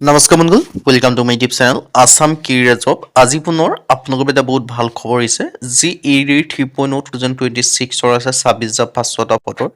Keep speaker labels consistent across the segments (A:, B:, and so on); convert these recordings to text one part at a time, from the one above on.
A: নমস্কাৰ বন্ধু welcome to my YouTube channel Assam career job আজি পুনৰ আপোনালোকৰ এটা বহুত ভাল খবৰ হৈছে যি এৰি 3.0 2026 আছে 26,500টা পদৰ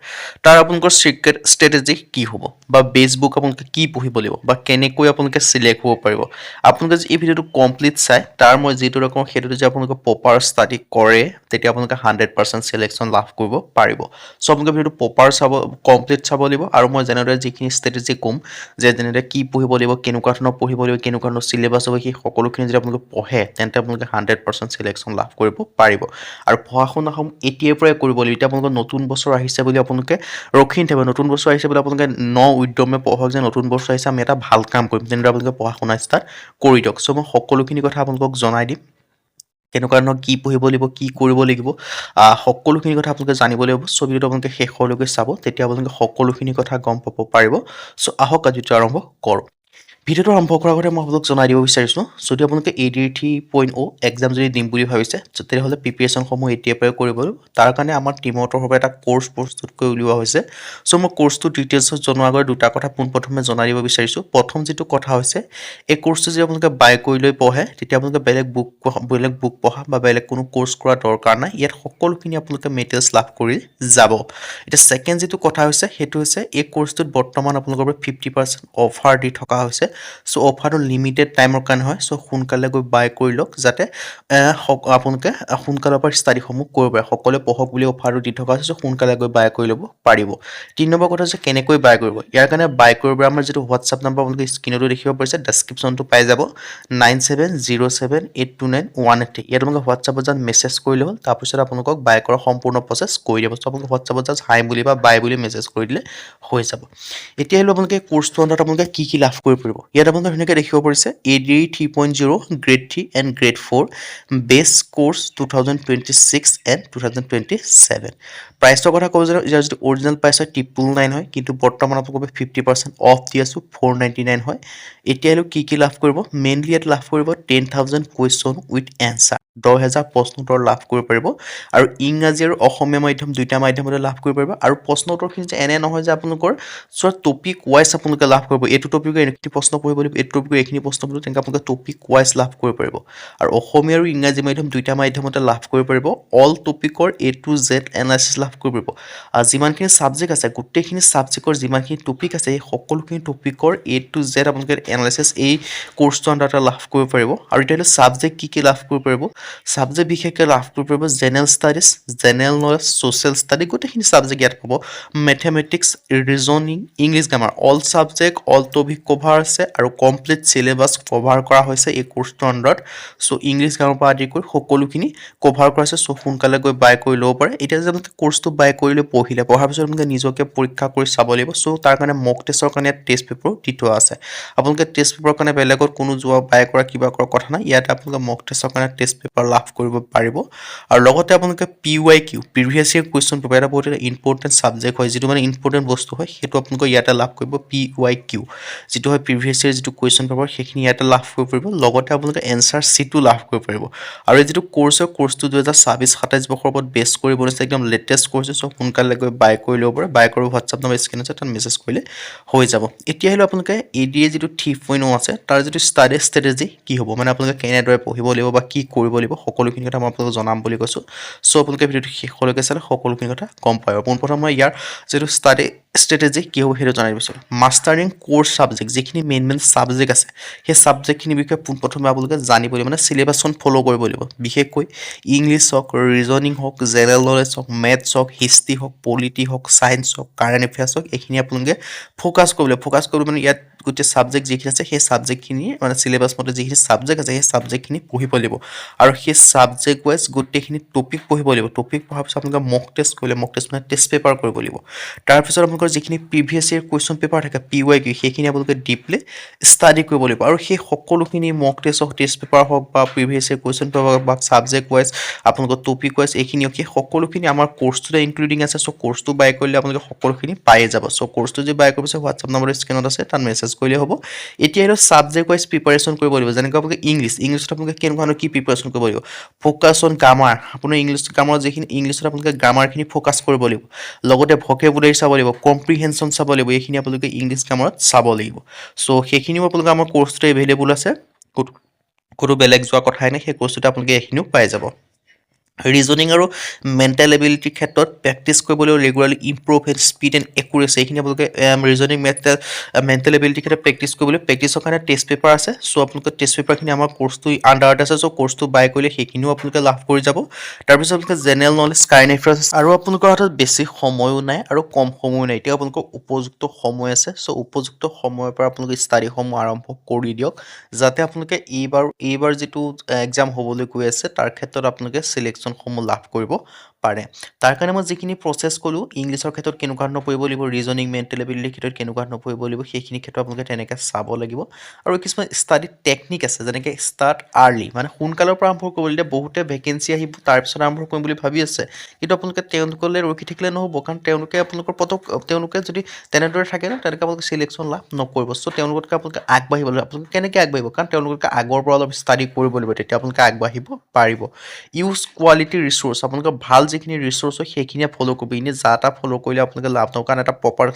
A: তাৰ আপোনালোকৰ সিক্ৰেট ষ্ট্ৰেটেজি কি হ'ব বা বেসবুক আপোনালোকে কি পঢ়িব লাগিব বা কেনেকৈ আপোনালোকে সিলেক্ট হ'ব পাৰিব আপোনালোকে যে এই ভিডিঅটো কমপ্লিট চাই তাৰ মই যেটো ৰকম হেতু যে আপোনালোকে প্ৰপাৰ ষ্টাডি কৰে তেতিয়া আপোনালোকে 100% সিলেকশন লাভ কৰিব পাৰিব সো আপোনালোকে ভিডিঅটো প্ৰপাৰ চাব কমপ্লিট চাব লাগিব আৰু মই জেনেৰে যিখিনি ষ্ট্ৰেটেজি কম যে জেনেৰে কি পঢ়িব লাগিব কেনেকুৱা ধৰণৰ পঢ়িব লাগিব কেনেকুৱা ধৰণৰ সিলেবাস হ'ব সেই সকলোখিনি যদি আপোনালোকে পঢ়ে তেন্তে আপোনালোকে 100% সিলেকশন লাভ কৰিব পাৰিব আৰু পঢ়া শুনা হম এতিয়াৰ পৰাই কৰিব লাগিব এতিয়া আপোনালোকৰ নতুন বছৰ আহিছে বুলি আপোনালোকে ৰখি নাথাকিব নতুন বছৰ আহিছে বুলি আপোনালোকে উদ্যমে পঢ়ক যে নতুন বছৰ আহিছে আমি এটা ভাল কাম কৰিম তেন্তে আপোনালোকে পঢ়া শুনা ষ্টাৰ্ট কৰি দিয়ক সো মই সকলোখিনি কথা আপোনালোকক জনাই দিম কেনেকুৱা ধৰণৰ কি পঢ়িব লাগিব কি কৰিব লাগিব সকলোখিনি কথা আপোনালোকে জানিব লাগিব সো ভিডিঅটো আপোনালোকে শেষলৈকে চাব তেতিয়া আপোনালোকে সকলোখিনি কথা গম পাব পাৰিব সো আহক আজি আৰম্ভ কৰোঁ ভিডিঅ'টো আৰম্ভ কৰাৰ আগতে মই আপোনালোকক জনাই দিব বিচাৰিছোঁ যদি আপোনালোকে ADR 3.0 এক্সাম যদি দিম বুলি ভাবিছে তেতিয়াহ'লে প্ৰিপাৰেশ্যনসমূহ এতিয়াৰ পৰাই কৰিব লাগিব তাৰ কাৰণে আমাৰ টিমৰ তৰফৰ এটা কোৰ্চ প্ৰস্তুত কৰি উলিওৱা হৈছে সো মই কোৰ্চটো ডিটেইলছত জনোৱাৰ আগতে দুটা কথা পোনপ্ৰথমে জনাই দিব বিচাৰিছোঁ প্ৰথম যেটো কথা হৈছে এই কোৰ্চটো যদি আপোনালোকে বাই কৰি লৈ পঢ়ে তেতিয়া আপোনালোকে বেলেগ বুক পঢ়া বা বেলেগ কোনো কোৰ্চ কৰা দৰকাৰ নাই ইয়াত সকলোখিনি আপোনালোকে মেটেৰিয়েলছ লাভ কৰি যাব এটা সেকেন্ড যেটো কথা হৈছে হেতু হৈছে এই কোৰ্চটোত বৰ্তমান আপোনালোকৰ 50% অফাৰ দি থকা হৈছে সো অফাৰটো লিমিটেড টাইমৰ কাৰণে হয় সো সোনকালে গৈ বাই কৰি লওক যাতে আপোনালোকে সোনকালৰ পৰা ষ্টাডিসমূহ কৰিব পাৰে সকলোৱে পঢ়ক বুলি অফাৰটো দি থকা হৈছে সো সোনকালে গৈ বাই কৰি ল'ব পাৰিব তিন নম্বৰ কথা হৈছে কেনেকৈ বাই কৰিব ইয়াৰ কাৰণে বাই কৰিব আমাৰ যেটো হোৱাটছআপ নম্বৰ আপোনালোকে স্ক্ৰিনতো দেখিব পাৰিছে ডেসক্ৰিপচনটো পাই যাব 9707829183 ইয়াত আপোনালোকে হোৱাটছআপত যান মেছেজ কৰিলে হ'ল তাৰ পিছত আপোনালোকক বাই কৰা সম্পূৰ্ণ প্ৰসেছ কৰি দিব সো আপোনালোকে হোৱাটছআপত জাস্ট হাই বুলি বা বাই বুলি মেছেজ কৰি দিলে হৈ যাব এতিয়া হলো আপোনালোকে কোৰ্সটো অন্তত আপোনালোকে কি লাভ কৰিব পাৰিব ইয়াত আপোনালোকে ধুনীয়াকৈ দেখিব পাৰিছে ADR 3.0 grade 3 and grade 4 base course 2026 and 2027 প্ৰাইসৰ কথা কওঁ যে ইয়াৰ যদি অৰিজিনাল প্ৰাইস হয় 999 হয় কিন্তু বৰ্তমান আপোনালোকে 50% অফ দি আছো 499 হয় এতিয়া হলো কি লাভ কৰিব মেইনলি ইয়াত লাভ কৰিব 10000 কোৱেশ্চন উইথ এনসাৰ 10000 প্ৰশ্ন উত্তৰ লাভ কৰিব পাৰিব আৰু ইংৰাজী আৰু অসমীয়া মাধ্যম দুইটা মাধ্যমতে লাভ কৰিব পাৰিব আৰু প্ৰশ্ন উত্তৰখিনি যে এনে নহয় যে আপোনালোকৰ সব টপিক ওয়াইজ আপোনালোকে লাভ কৰিব এটো টপিকৰ এখিনি প্ৰশ্ন পঢ়িব লাগিব এটো টপিকৰ এখিনি প্ৰশ্ন পঢ়িব তেনকা আপোনালোকে টপিক ওয়াইজ লাভ কৰিব পাৰিব আৰু অসমীয়া আৰু ইংৰাজী মাধ্যম দুইটা মাধ্যমতে লাভ কৰিব পাৰিব অল টপিকৰ A to Z এনালাইসিস লাভ কৰিব পাৰিব আৰু যিমানখিনি সাবজেক্ট আছে গোটেইখিনি সাবজেক্টৰ যিমানখিনি টপিক আছে এই সকলোখিনি টপিকৰ A to Z আপোনালোকে এনালাইসিস এই কোৰ্সটো আন্ডাৰতে লাভ কৰিব পাৰিব আৰু এটা সাবজেক্ট কি লাভ কৰিব পাৰিব সাবজেক্ট বিশেষকৈ লাভ কৰিব পাৰিব general studies general knowledge social study গোটেইখিনি সাবজেক্ট ইয়াত পাব mathematics reasoning English grammar all subject all topic cover আছে আৰু কমপ্লিট সিলেবাস কভাৰ কৰা হৈছে এই কোৰ্সটো আন্ডাৰত সো ইংলিশ গ্ৰামাৰ পৰা আদি কৰি সকলোখিনি কভাৰ কৰা আছে সো সোনকালে গৈ বাই কৰি ল'ব পাৰে এতিয়া যে আপোনালোকে কোৰ্সটো বাই কৰিলে পঢ়িলে পঢ়াৰ পিছত আপোনালোকে নিজকে পৰীক্ষা কৰি চাব লাগিব সো তাৰ কাৰণে মক টেষ্টৰ কাৰণে টেষ্ট পেপাৰ দি থোৱা আছে আপোনালোকে টেষ্ট পেপাৰৰ কাৰণে বেলেগত কোনো যোৱা বাই কৰা কিবা কৰা কথা নাই ইয়াত আপোনালোকে মক টেষ্টৰ কাৰণে টেষ্ট পেপাৰ লাভ কৰিব পাৰিব আৰু লগতে আপোনালোকে PYQ প্ৰিভিয়াস ইয়াৰ কোৱেশ্চন পেপাৰ এটা বহুত ইম্পৰ্টেন্ট সাবজেক্ট হয় যেটো মানে ইম্পৰ্টেন্ট বস্তু হয় হেতু আপোনালোকে ইয়াতে লাভ কৰিব PYQ যেটো হয় প্ৰিভিয়াস ইয়াৰ যেটো কোৱেশ্চন পেপাৰ সেইখিনি ইয়াতে লাভ কৰিব পাৰিব লগতে আপোনালোকে এনসাৰ সিটও লাভ কৰিব পাৰিব আৰু এই যেটো কোৰ্সটো 2026-27 বছৰৰ ওপৰত বেস কৰি বনাইছে একদম লেটেষ্ট কোৰ্স সো সোনকালে গৈ বাই কৰি ল'ব পাৰে বাই কৰি হোৱাটছআপ নম্বৰ স্ক্ৰিন আছে তাত মেছেজ কৰিলে হৈ যাব এতিয়া হলো আপোনালোকে ADR যেটো 3.0 আছে তাৰ যেটো ষ্টাডি ষ্ট্ৰেটেজি কি হ'ব মানে আপোনালোকে কেনেদৰে পঢ়িব লাগিব বা কি কৰিব লাগিব সকলোখিনি কথা মই আপোনালোকক জনাম বুলি কৈছো সো আপোনালোকে ভিডিঅটো শেষলৈকে চালে সকলোখিনি কথা গম পায় পোনপ্ৰথমে মই ইয়াৰ যেটো ষ্টাডি ষ্ট্ৰেটেজি কি হ'ব হেতু জনাই দিছো মাষ্টাৰিং কোৰ্স সাবজেক্ট যিখিনি মেইন সাবজেক্ট আছে সেই সাবজেক্টখিনি বিষয়ে পোনপ্ৰথমে আপোনালোকে জানিব লাগিব মানে সিলেবাসখন ফলো কৰিব লাগিব বিশেষকৈ ইংলিশ হক ৰিজনিং হক জেনাৰেল নলেজ হক মেথছ হক হিষ্ট্ৰি হক পলিটি হক সায়েন্স হক কাৰেন্ট এফেয়াৰ্স হক এখিনি আপোনালোকে ফোকাস কৰিব মানে ইয়াত গোটে সাবজেক্ট যিখিনি আছে সেই সাবজেক্টখিনি মানে সিলেবাস মতে যিখিনি সাবজেক্ট আছে সেই সাবজেক্টখিনি পঢ়িব লাগিব আৰু সেই সাবজেক্ট ওয়াইজ গোটেইখিনি টপিক পঢ়িব লাগিব টপিক পঢ়াৰ পিছত আপোনালোকে মক টেষ্ট কৰিলে মক টেষ্ট মানে টেষ্ট পেপাৰ কৰিব লাগিব তাৰ পিছত আপোনালোকৰ যিখিনি প্ৰিভিয়াস ইয়াৰ কোৱেশ্চন পেপাৰ থাকে PYQ সেইখিনি আপোনালোকে ডিপলি ষ্টাডি কৰিব লাগিব আৰু সেই সকলোখিনি মক টেষ্ট হক টেষ্ট পেপাৰ হক বা প্ৰিভিয়াস ইয়াৰ কোৱেশ্চন পেপাৰ বা সাবজেক্ট ওয়াইজ আপোনালোকৰ টপিক ওয়াইজ এইখিনি সকলোখিনি আমাৰ কোৰ্সটোতে ইনক্লুডিং আছে সো কোৰ্সটো বাই কৰিলে আপোনালোকে সকলোখিনি পাই যাব সো কোৰ্সটো যে বাই কৰিছে হোৱাটছআপ নম্বৰ স্ক্ৰিনত আছে তাত মেছেজ কৰিলে হ'ব এতিয়া হলো সাবজেক্ট ওয়াইজ প্ৰিপাৰেচন কৰিব লাগিব যেনেকৈ আপোনালোকে ইংলিছত আপোনালোকে কেনেকুৱা কি প্ৰিপাৰেচন কৰিব লাগিব ফোকাস অন গ্ৰামাৰ আপোনাৰ ইংলিশ গ্ৰামাৰ যিখিনি ইংলিছত আপোনালোকে গ্ৰামাৰখিনি ফোকাস কৰিব লাগিব লগতে ভকেবুলাৰী চাব লাগিব কম্প্ৰিহেনশ্যন চাব লাগিব, এইখিনি আপোনালোকে ইংলিছ গ্ৰামাৰত চাব লাগিব। চ' সেইখিনিও আপোনালোকে আমাৰ কোৰ্চটোতে এভেইলেবল আছে, কোনো বেলেগ যোৱা কথাই নাই, সেই কোৰ্চটোতে আপোনালোকে এইখিনিও পাই যাব। ৰিজনিং আৰু মেণ্টেল এবিলিটিৰ ক্ষেত্ৰত প্ৰেক্টিছ কৰিবলৈ regularly improve and speed and accuracy, এইখিনি আপোনালোকে ৰিজনিং মেণ্টেল এবিলিটিৰ ক্ষেত্ৰত প্ৰেক্টিছ কৰিবলৈ প্ৰেক্টিছৰ কাৰণে টেষ্ট পেপাৰ আছে। চ' আপোনালোকে টেষ্ট পেপাৰখিনি আমাৰ কোৰ্চটো আণ্ডাৰত আছে, চ' কোৰ্চটো বাই কৰিলে সেইখিনিও আপোনালোকে লাভ কৰি যাব। তাৰপিছত আপোনালোকে জেনেৰেল নলেজ, কাৰেণ্ট এফেয়াৰ্ছ আৰু আপোনালোকৰ হাতত বেছি সময়ো নাই আৰু কম সময়ো নাই, এতিয়া আপোনালোকৰ উপযুক্ত সময় আছে। চ' উপযুক্ত সময়ৰ পৰা আপোনালোকে ষ্টাডিসমূহ আৰম্ভ কৰি দিয়ক, যাতে আপোনালোকে এইবাৰ যিটো এক্সাম হ'বলৈ গৈ আছে তাৰ ক্ষেত্ৰত আপোনালোকে ছিলেকশ্যনসমূহ লাভ কৰিব পাৰে। তাৰ কাৰণে মই যিখিনি প্ৰচেছ ক'লোঁ, ইংলিছৰ ক্ষেত্ৰত কেনেকুৱা ধৰণৰ পঢ়িব লাগিব, ৰিজনিং মেণ্টেল এবিলিটিৰ ক্ষেত্ৰত কেনেকুৱা ধৰণৰ পঢ়িব লাগিব, সেইখিনি ক্ষেত্ৰত আপোনালোকে তেনেকৈ চাব লাগিব। আৰু কিছুমান ষ্টাডি টেকনিক আছে, যেনেকৈ ষ্টাৰ্ট আৰ্লি, মানে সোনকালৰ পৰা আৰম্ভ কৰিব লাগিব। বহুতে ভেকেঞ্চি আহিব তাৰপিছত আৰম্ভ কৰিম বুলি ভাবি আছে, কিন্তু আপোনালোকে তেওঁলোকলৈ ৰখি থাকিলে নহ'ব, কাৰণ তেওঁলোকে যদি তেনেদৰে থাকে ন, তেনেকৈ আপোনালোকে ছিলেকশ্যন লাভ নকৰিব। চ' তেওঁলোকতকৈ আপোনালোকে আগবাঢ়িব লাগিব। আপোনালোকে কেনেকৈ আগবাঢ়িব, কাৰণ তেওঁলোকে আগৰ পৰা অলপ ষ্টাডি কৰিব লাগিব, তেতিয়া আপোনালোকে আগবাঢ়িব পাৰিব। ইউজ কোৱালিটি ৰিচোৰ্চ, আপোনালোকে ভাল যিখিনি ৰিচোৰ্চ হয় সেইখিনিয়ে ফ'ল' কৰিব। এনেই যা তা ফ'ল' কৰিলে আপোনালোকে লাভ নহ'ব, কাৰণ এটা প্ৰপাৰ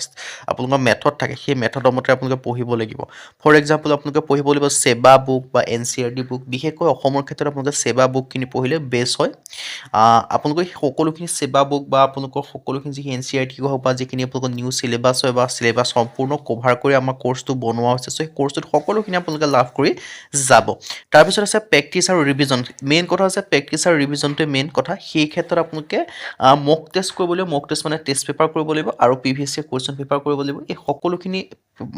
A: আপোনালোকৰ মেথড থাকে, সেই মেথডৰ মতে আপোনালোকে পঢ়িব লাগিব। ফৰ এক্সাম্পল আপোনালোকে পঢ়িব লাগিব ছেবা বুক বা NCERT বুক, বিশেষকৈ অসমৰ ক্ষেত্ৰত আপোনালোকে ছেবা বুকখিনি পঢ়িলে বেষ্ট হয়। আপোনালোকে সকলোখিনি ছেবা বুক বা আপোনালোকৰ সকলোখিনি যিখিনি NCERT হওক বা যিখিনি আপোনালোকৰ নিউ চিলেবাছ হয় বা চিলেবাছ সম্পূৰ্ণ কভাৰ কৰি আমাৰ কোৰ্চটো বনোৱা হৈছে, চ' সেই কোৰ্চটোত সকলোখিনি আপোনালোকে লাভ কৰি যাব। তাৰপিছত আছে প্ৰেক্টিছ আৰু ৰিভিজন, মেইন কথা হৈছে প্ৰেক্টিছ আৰু ৰিভিজনটোৱে মেইন কথা। সেই ক্ষেত্ৰত আপোনালোকে মক টেষ্ট কৰিব লাগিব, মক টেষ্ট মানে টেষ্ট পেপাৰ কৰিব লাগিব আৰু PVSC কুৱেশ্যন পেপাৰ কৰিব লাগিব। এই সকলোখিনি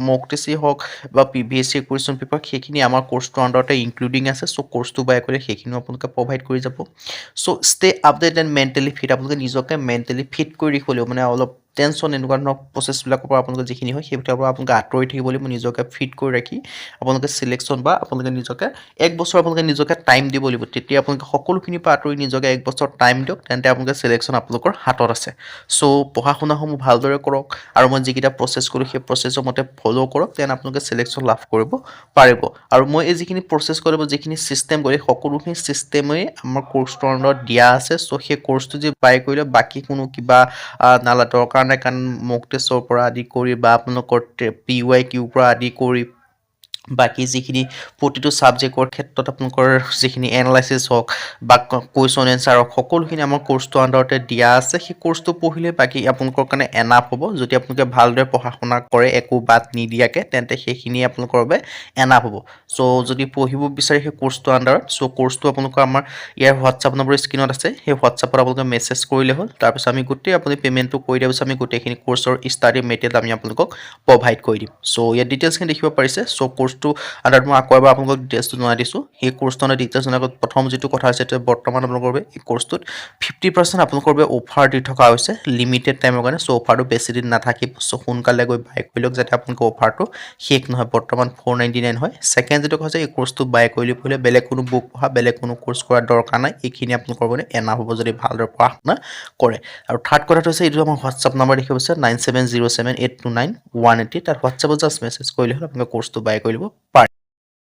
A: মক টেষ্টেই হওক বা PVSC কুৱেশ্যন পেপাৰ, সেইখিনি আমাৰ কোৰ্চটোৰ আণ্ডাৰতে ইনক্লুডিং আছে। চ' কোৰ্চটো বাই কৰি সেইখিনিও আপোনালোকে প্ৰভাইড কৰি যাব। So' stay update and mentally fit, আপোনালোকে নিজকে মেণ্টেলি ফিট কৰি ৰাখিব লাগিব, মানে অলপ টেনশ্যন এনেকুৱা ধৰণৰ প্ৰচেছবিলাকৰ পৰা আপোনালোকে যিখিনি হয় সেইবিলাকৰ পৰা আপোনালোকে আঁতৰি থাকিব লাগিব, নিজকে ফিট কৰি ৰাখি আপোনালোকে ছিলেকশ্যন বা আপোনালোকে নিজকে এক বছৰ আপোনালোকে নিজকে টাইম দিব লাগিব। তেতিয়া আপোনালোকে সকলোখিনিৰ পৰা আঁতৰি নিজকে এক বছৰ টাইম দিয়ক, তেন্তে আপোনালোকে ছিলেকশ্যন আপোনালোকৰ হাতত আছে। চ' পঢ়া শুনাসমূহ ভালদৰে কৰক আৰু মই যিকেইটা প্ৰচেছ কৰোঁ সেই প্ৰচেছৰ মতে ফ'ল' কৰক, তেন আপোনালোকে ছিলেকশ্যন লাভ কৰিব পাৰিব। আৰু মই এই যিখিনি প্ৰচেছ কৰিব, যিখিনি ছিষ্টেম কৰি, সকলোখিনি ছিষ্টেমেই আমাৰ কোৰ্চটোৰ আণ্ডাৰত দিয়া আছে। চ' সেই কোৰ্চটো যে বাই কৰিলে বাকী কোনো কিবা দৰকাৰ নাই, কাৰণ মক টেষ্টৰ পৰা আদি কৰি বা আপোনালোকৰ PYQ পৰা আদি কৰি বাকী যিখিনি প্ৰতিটো ছাবজেক্টৰ ক্ষেত্ৰত আপোনালোকৰ যিখিনি এনালাইচিছ হওক বা কুৱেশ্যন এনচাৰ হওক, সকলোখিনি আমাৰ কোৰ্চটোৰ আণ্ডাৰতে দিয়া আছে। সেই কোৰ্চটো পঢ়িলে বাকী আপোনালোকৰ কাৰণে এনাফ হ'ব। যদি আপোনালোকে ভালদৰে পঢ়া শুনা কৰে একো বাদ নিদিয়াকৈ, তেন্তে সেইখিনিয়ে আপোনালোকৰ বাবে এনাফ হ'ব। চ' যদি পঢ়িব বিচাৰে সেই কোৰ্চটোৰ আণ্ডাৰত, চ' কোৰ্চটো আপোনালোকৰ আমাৰ ইয়াৰ হোৱাটছআপ নম্বৰ স্ক্ৰীণত আছে, সেই হোৱাটছআপত আপোনালোকে মেছেজ কৰিলে হ'ল। তাৰপিছত আমি আপুনি পে'মেণ্টটো কৰি দিয়াৰ পিছত আমি গোটেইখিনি কোৰ্চৰ ষ্টাডি মেটেৰিয়েল আমি আপোনালোকক প্ৰভাইড কৰি দিম। চ' ইয়াত ডিটেইলছখিনি দেখিব পাৰিছে। চ' কোৰ্চটো আণ্ডাৰত মই আকৌ এবাৰ আপোনালোকক ডিটেইলছটো জনাই দিছোঁ। সেই কোৰ্চটো ডিটেইলছ জনাৰ আগত প্ৰথম যিটো কথা হৈছে, বৰ্তমান আপোনালোকৰ বাবে এই কোৰ্চটোত 50% আপোনালোকৰ বাবে অফাৰ দি থকা হৈছে লিমিটেড টাইমৰ কাৰণে। চ' অফাৰটো বেছি দিন নাথাকিব, চ' সোনকালে গৈ বাই কৰি লওক, যাতে আপোনালোকৰ অফাৰটো শেষ নহয়। বৰ্তমান 499 হয়। ছেকেণ্ড যিটো হৈছে, এই কোৰ্চটো বাই কৰি পঢ়িলে বেলেগ কোনো বুক পঢ়া, বেলেগ কোনো কোৰ্চ কৰাৰ দৰকাৰ নাই, এইখিনি আপোনালোকৰ বাবে এনাফ হ'ব যদি ভালদৰে পঢ়া শুনা কৰে। আৰু থাৰ্ড কথাটো হৈছে, এইটো আমাৰ হোৱাটছআপ নম্বৰ দেখিব হৈছে 9707829180, তাত হোৱাটছআপত জাষ্ট মেছেজ কৰিলে হ'ল, আপোনালোকে কোৰ্চটো বাই কৰি ল'ব পাৰে।